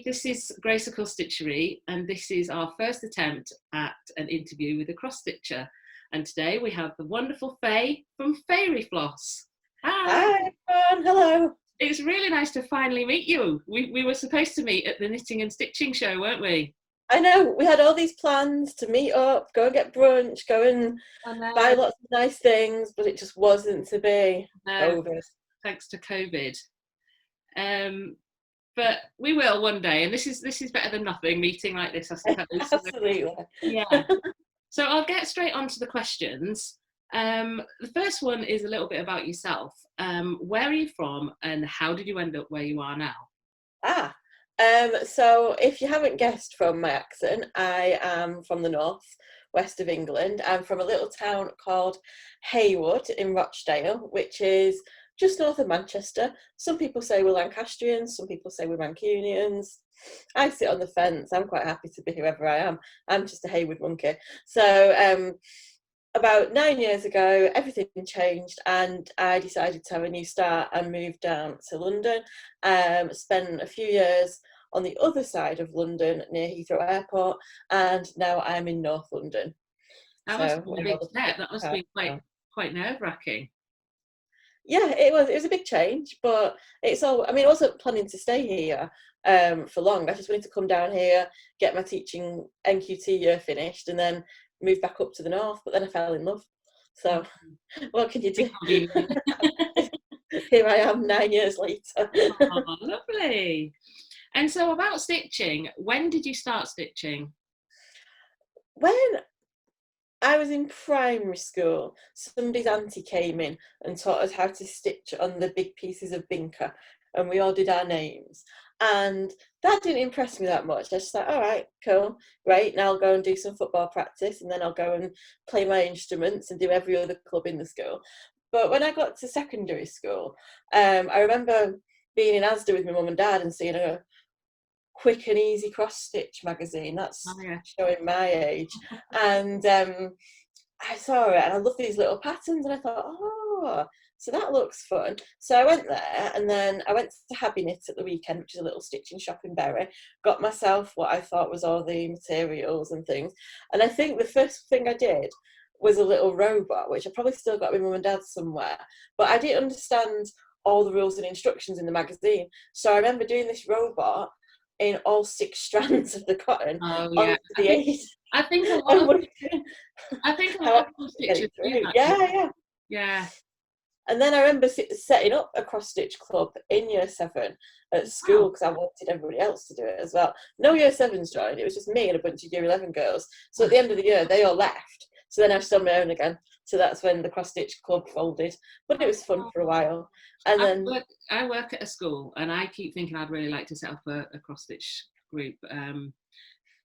this is Graceful Stitchery, and this is our first attempt at an interview with a cross-stitcher. And today we have the wonderful Faye from Fayrie Floss. Hi everyone, hello. It's really nice to finally meet you. We were supposed to meet at the knitting and stitching show, weren't we? I know, we had all these plans to meet up, go and get brunch, go and buy lots of nice things, but it just wasn't to be. COVID. Thanks to COVID. But we will one day, and this is better than nothing, meeting like this, I suppose. Absolutely. Yeah. So I'll get straight on to the questions. The first one is a little bit about yourself. Where are you from, and how did you end up where you are now? So if you haven't guessed from my accent, I am from the north west of England. I'm from a little town called Haywood in Rochdale, which is just north of Manchester. Some people say we're Lancastrians, some people say we're Mancunians. I sit on the fence. I'm quite happy to be whoever I am. I'm just a Haywood monkey. So about 9 years ago, everything changed and I decided to have a new start and moved down to London. Spent a few years on the other side of London near Heathrow Airport, and now I'm in North London. That must be a big step. That must be quite nerve-wracking. Yeah, it was a big change, but it's all, I mean, I wasn't planning to stay here for long. I just wanted to come down here, get my teaching NQT year finished, and then move back up to the north. But then I fell in love. So what can you do? Here I am 9 years later. Oh, lovely. And so about stitching, when did you start stitching? When I was in primary school, somebody's auntie came in and taught us how to stitch on the big pieces of Binker, and we all did our names. And that didn't impress me that much. I just thought, all right, cool, great. Now I'll go and do some football practice, and then I'll go and play my instruments and do every other club in the school. But when I got to secondary school, I remember being in Asda with my mum and dad and seeing a Quick and Easy cross stitch magazine. That's showing my age. And I saw it and I loved these little patterns, and I thought, oh, so that looks fun. So I went there, and then I went to Happy Knit at the weekend, which is a little stitching shop in Bury, got myself what I thought was all the materials and things. And I think the first thing I did was a little robot, which I probably still got with mum and dad somewhere, but I didn't understand all the rules and instructions in the magazine. So I remember doing this robot in all 6 strands of the cotton onto the 8. I think a lot of stitches do that. Yeah. And then I remember setting up a cross stitch club in year 7 at school because I wanted everybody else to do it as well. No year 7s joined, it was just me and a bunch of year 11 girls. So at the end of the year, they all left. So then I was on my own again. So that's when the cross stitch club folded. But it was fun for a while. And then I work at a school, and I keep thinking I'd really like to set up a cross stitch group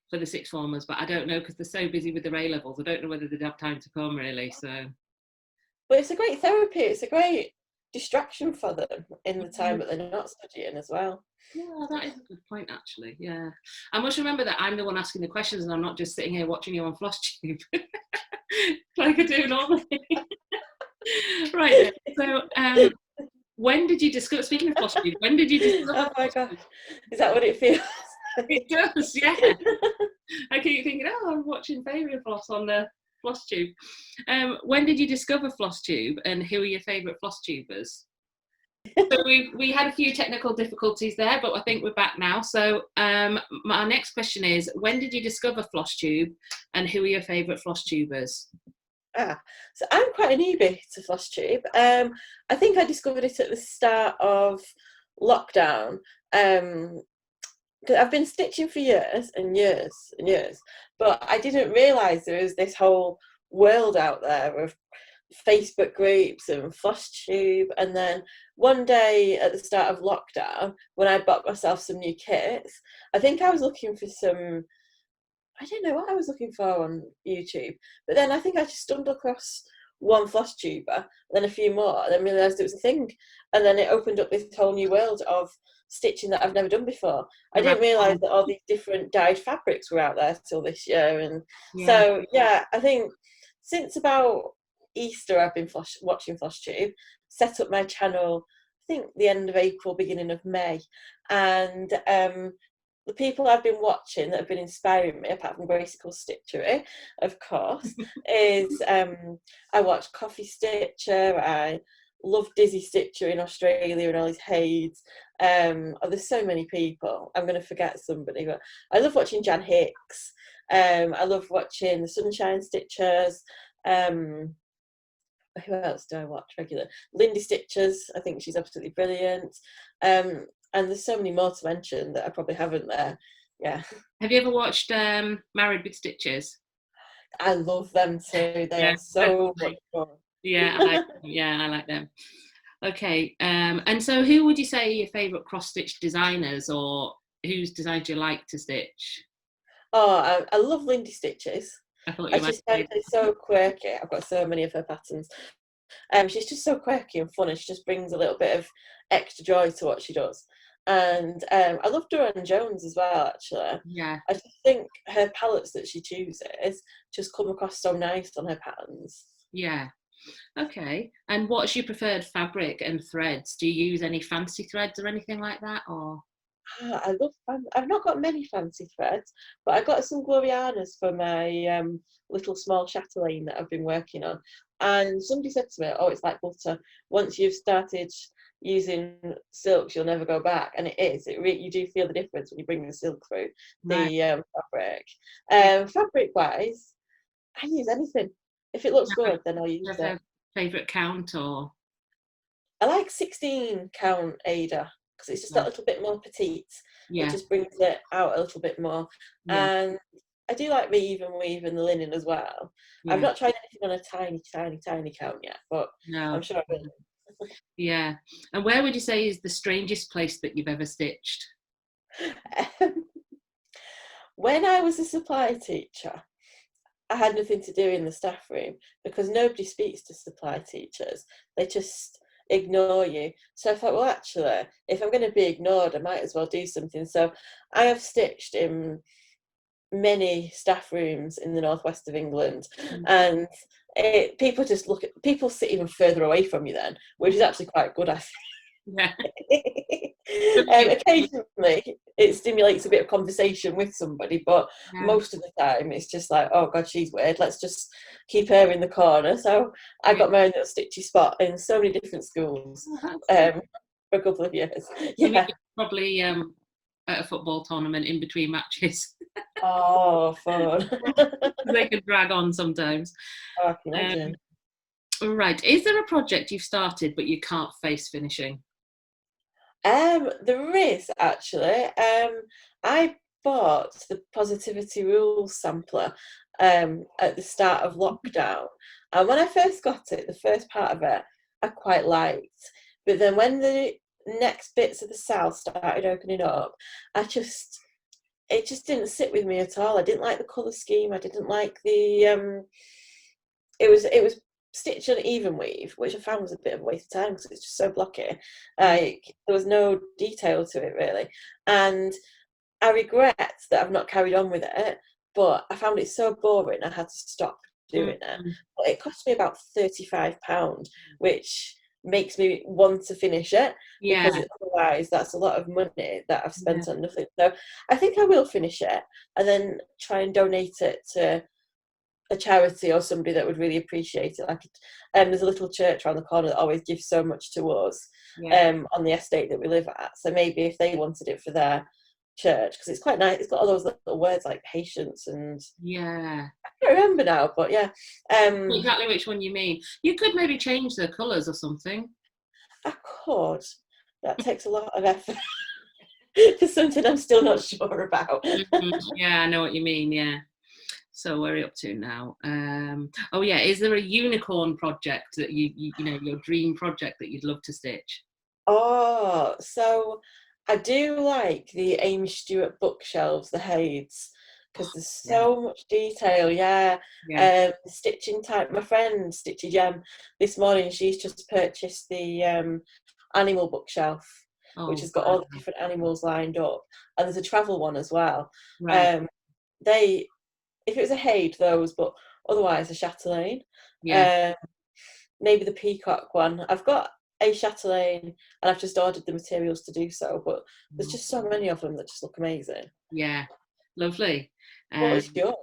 for the 6th formers, but I don't know because they're so busy with their A levels. I don't know whether they'd have time to come really. So, but it's a great therapy. It's a great distraction for them in the time that they're not studying as well. Yeah, that is a good point, actually. Yeah, I must remember that I'm the one asking the questions, and I'm not just sitting here watching you on Flosstube like I do normally. Right. So, when did you discover? Speaking of Flosstube, when did you discover? Oh my god, is that what it feels? It does, yeah. I keep thinking, oh, I'm watching Fayrie Floss on the Flosstube. When did you discover Flosstube, and who are your favourite Flosstubers? So we had a few technical difficulties there, but I think we're back now. So my next question is, when did you discover Flosstube, and who are your favourite Flosstubers? So I'm quite a newbie to Flosstube. I think I discovered it at the start of lockdown. Because I've been stitching for years and years and years, but I didn't realise there was this whole world out there of Facebook groups and Flosstube. And then one day at the start of lockdown, when I bought myself some new kits, I think I was looking for some, I don't know what I was looking for on YouTube, but then I think I just stumbled across one Flosstuber, then a few more, and then realised it was a thing. And then it opened up this whole new world of stitching that I've never done before. I didn't realise that all these different dyed fabrics were out there till this year. And so, yeah, I think since about Easter I've been watching Flosstube, set up my channel, I think the end of April, beginning of May. And the people I've been watching that have been inspiring me, apart from Graceful Stitchery, of course, is I watch Coffee Stitcher. I love Dizzy Stitcher in Australia and all his Hades. There's so many people. I'm going to forget somebody, but I love watching Jan Hicks. I love watching the Sunshine Stitchers. Who else do I watch regular? Lindy Stitches. I think she's absolutely brilliant. And there's so many more to mention that I probably haven't there. Yeah. Have you ever watched Married with Stitches? I love them too. They Yeah, are so much fun. yeah, I like them. Okay, and so who would you say are your favourite cross stitch designers, or whose designs do you like to stitch? Oh, I love Lindy Stitches. I thought I you might just find say. her so quirky. I've got so many of her patterns. She's just so quirky and fun, and she just brings a little bit of extra joy to what she does. And I love Duran Jones as well, actually. Yeah, I just think her palettes that she chooses just come across so nice on her patterns. yeah. Okay, and what's your preferred fabric and threads? Do you use any fancy threads or anything like that, or? I love. I've not got many fancy threads, but I got some Glorianas for my little small chatelaine that I've been working on. And somebody said to me, "Oh, it's like butter. Once you've started using silks, you'll never go back." And it is. You do feel the difference when you bring the silk through Right. the fabric. Fabric wise, I use anything. If it looks good, then I'll Do use you it. have a favourite count, or? I like 16 count Ada because it's just that little bit more petite. It Yeah, just brings it out a little bit more. yeah, And I do like weave and the linen as well. I've yeah. not tried anything on a tiny count yet, but I'm No. sure I will. Yeah. And where would you say is the strangest place that you've ever stitched? When I was a supply teacher, I had nothing to do in the staff room because nobody speaks to supply teachers. They just ignore you. So I thought, well, actually, if I'm going to be ignored, I might as well do something. So I have stitched in many staff rooms in the northwest of England, and people just people sit even further away from you then, which is actually quite good, I think. Yeah. Occasionally it stimulates a bit of conversation with somebody, but Yeah. most of the time it's just like, oh god, she's weird, let's just keep her in the corner. So I Yeah. got my own little stitchy spot in so many different schools Oh, that's for a couple of years. I mean, Yeah. probably at a football tournament in between matches. Oh, fun. They can drag on sometimes. Oh, I can Um, imagine. right. Is there a project you've started but you can't face finishing? There is actually. I bought the Positivity Rules sampler at the start of lockdown, and when I first got it, the first part of it I quite liked, but then when the next bits of the cell started opening up, it just didn't sit with me at all. I didn't like the colour scheme. I didn't like the. It was stitch and even weave, which I found was a bit of a waste of time because it's just so blocky. Like there was no detail to it really, and I regret that I've not carried on with it. But I found it so boring, I had to stop doing it. Mm, But it cost me about £35, which makes me want to finish it yeah. because otherwise that's a lot of money that I've Yeah. spent on nothing. So I think I will finish it and then try and donate it to a charity or somebody that would really appreciate it. Like, there's a little church around the corner that always gives so much to us Yeah. on the estate that we live at. So maybe if they wanted it for their church, because it's quite nice. It's got all those little words like patience and Yeah. I can't remember now, but yeah. Exactly which one you mean. You could maybe change the colours or something. I could. That takes a lot of effort for something I'm still not sure about. Yeah, I know what you mean. Yeah. So where are you up to now? Oh yeah, is there a unicorn project that you know your dream project that you'd love to stitch? Oh, so I do like the Amy Stewart bookshelves, the Hades, because there's Yeah, so much detail. Yeah, yeah. stitching type. My friend Stitchy Gem this morning, she's just purchased the animal bookshelf, which Oh has got wow. all the different animals lined up, and there's a travel one as well. Right. Um, they, if it was a Hade, those, but otherwise a chatelaine. Yeah. Um, maybe the peacock one. I've got a chatelaine, and I've just ordered the materials to do so. But there's just so many of them that just look amazing. Yeah, lovely. What was yours?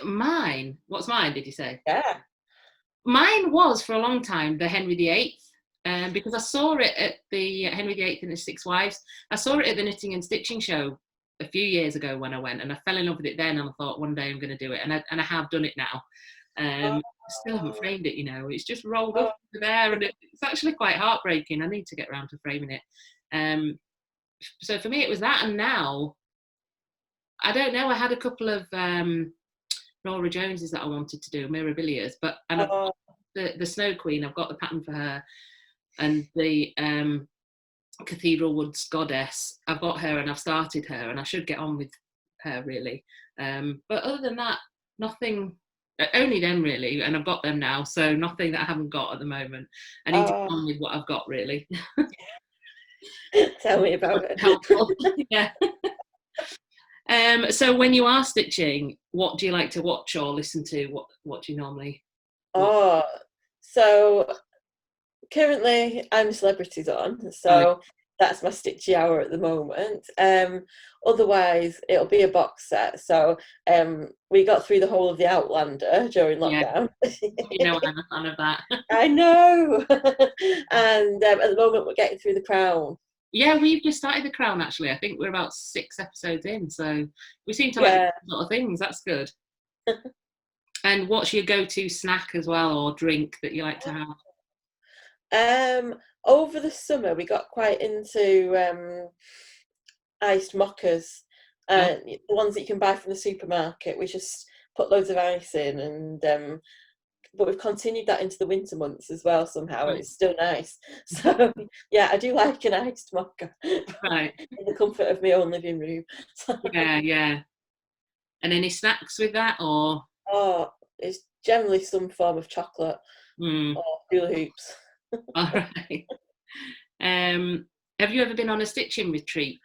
Mine. What's mine? Did you say? Yeah. Mine was for a long time the Henry VIII, because I saw it at the Henry VIII and his Six Wives. I saw it at the Knitting and Stitching show a few years ago when I went, and I fell in love with it then. And I thought one day I'm going to do it, and I have done it now. I still haven't framed it, it's just rolled up there, and it's actually quite heartbreaking. I need to get around to framing it. So for me, it was that, and now I don't know. I had a couple of Nora Joneses that I wanted to do, Mirabilias, but I've got the Snow Queen. I've got the pattern for her, and the Cathedral Woods Goddess. I've got her, and I've started her, and I should get on with her really. But other than that, nothing. Only them really, and I've got them now, so nothing that I haven't got at the moment. I need to get on with what I've got really. Tell me about it. Helpful. Yeah. So when you are stitching, what do you like to watch or listen to? What do you normally watch? So currently I'm Celebrities on, so that's my stitchy hour at the moment. Otherwise it'll be a box set. So we got through the whole of the Outlander during lockdown. I'm a fan of that. I know. And at the moment we're getting through the Crown. Yeah, we've just started the Crown actually. I think we're about 6 episodes in, so we seem to like a lot of things. That's good. And what's your go-to snack as well, or drink that you like to have? Over the summer we got quite into iced mochas, the ones that you can buy from the supermarket. We just put loads of ice in, and but we've continued that into the winter months as well somehow, and it's still nice. So yeah, I do like an iced mocha, right, in the comfort of my own living room. Yeah. And any snacks with that, or? It's generally some form of chocolate or hula hoops. All right. Have you ever been on a stitching retreat?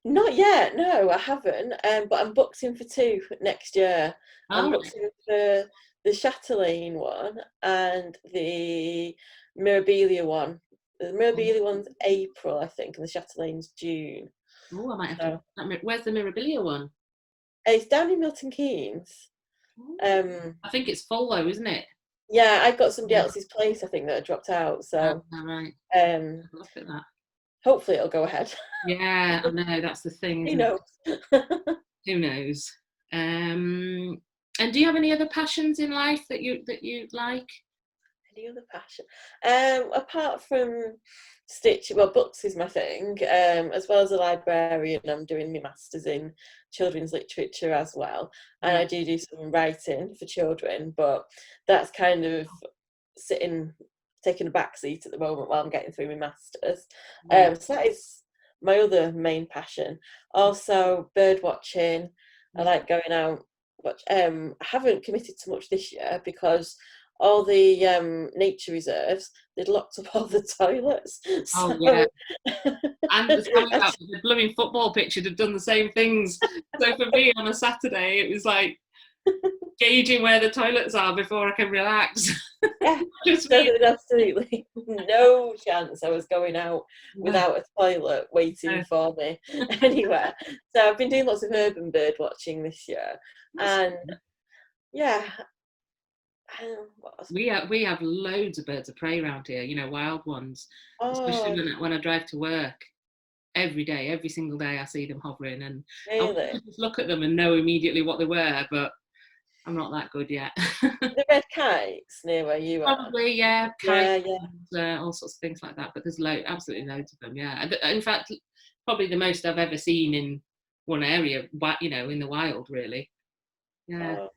Not yet, no, I haven't. But I'm booked in for 2 next year. I'm booked in for the chatelaine one and the Mirabilia one. The Mirabilia one's April, I think, and the chatelane's June. Oh, I might have to. Where's the Mirabilia one? It's down in Milton Keynes. I think it's full though, isn't it? Yeah, I got somebody else's place, I think, that had dropped out. So, right. Look at that. Hopefully, it'll go ahead. Yeah, I know, that's the thing. Who knows? Who knows? And do you have any other passions in life that you like? Any other passion? Apart from stitching, well, books is my thing. As well as a librarian, I'm doing my masters in children's literature as well, and I do some writing for children, but that's kind of taking a back seat at the moment while I'm getting through my masters. So that is my other main passion. Also bird watching. I like going out, but I haven't committed to much this year because all the nature reserves, they'd locked up all the toilets. Oh, yeah. And the blooming football pitch had done the same things. So for me on a Saturday, it was like gauging where the toilets are before I can relax. Yeah, there's absolutely no chance I was going out without a toilet waiting for me anywhere. So I've been doing lots of urban bird watching this year. And yeah, we have loads of birds of prey around here, wild ones. Especially when I drive to work. Every day, every single day I see them hovering, and I just look at them and know immediately what they were, but I'm not that good yet. The red kites near where you are? Probably, yeah. Kites, and, all sorts of things like that, but there's absolutely loads of them, yeah. In fact, probably the most I've ever seen in one area, in the wild, really. Yeah.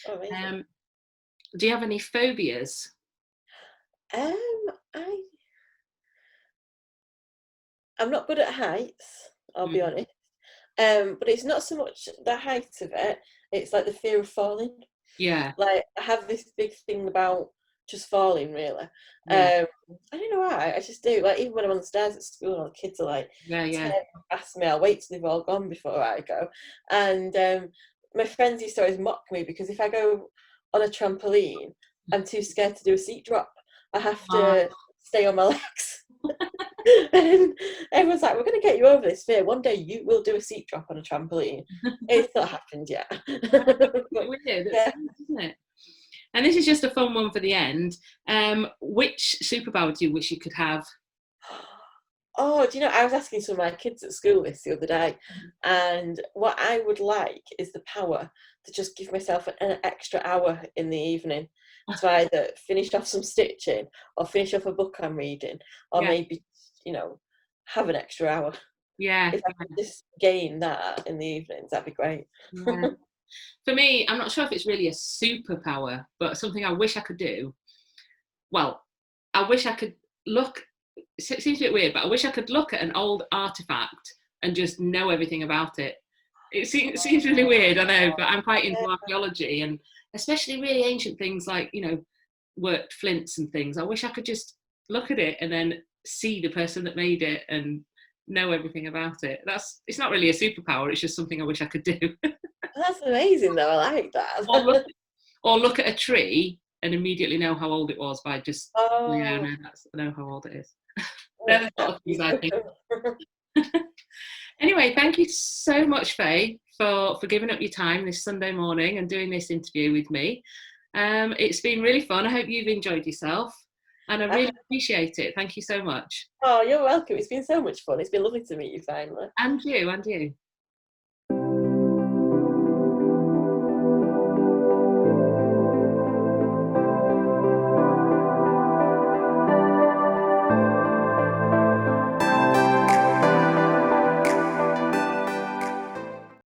Do you have any phobias? I'm not good at heights, I'll be honest. But it's not so much the height of it, it's like the fear of falling. Yeah. Like, I have this big thing about just falling, really. I don't know why, I just do. Like, even when I'm on the stairs at school, all the kids are like, past me, I'll wait till they've all gone before I go. And my friends used to always mock me because if I go on a trampoline, I'm too scared to do a seat drop. I have to stay on my legs. And everyone's like, we're going to get you over this fear. One day you will do a seat drop on a trampoline. It's not happened yet. But, weird, isn't it? And this is just a fun one for the end. Which superpower do you wish you could have? Oh, do you know, I was asking some of my kids at school this the other day, and what I would like is the power to just give myself an extra hour in the evening to either finish off some stitching or finish off a book I'm reading, or maybe, you know, have an extra hour. Yeah. If I could just gain that in the evenings, that'd be great. Yeah. For me, I'm not sure if it's really a superpower, but something I wish I could do. Well, I wish I could look, it seems a bit weird, but I wish I could look at an old artifact and just know everything about it. It seems really weird, I know, but I'm quite into archaeology, and especially really ancient things like, you know, worked flints and things. I wish I could just look at it and then see the person that made it and know everything about it. It's not really a superpower, it's just something I wish I could do. That's amazing though, I like that. or look at a tree and immediately know how old it was by just, I know how old it is. They're the sort of things I think. Anyway, thank you so much, Faye, for giving up your time this Sunday morning and doing this interview with me. It's been really fun. I hope you've enjoyed yourself, and I really appreciate it. Thank you so much. Oh, you're welcome. It's been so much fun. It's been lovely to meet you finally. And you.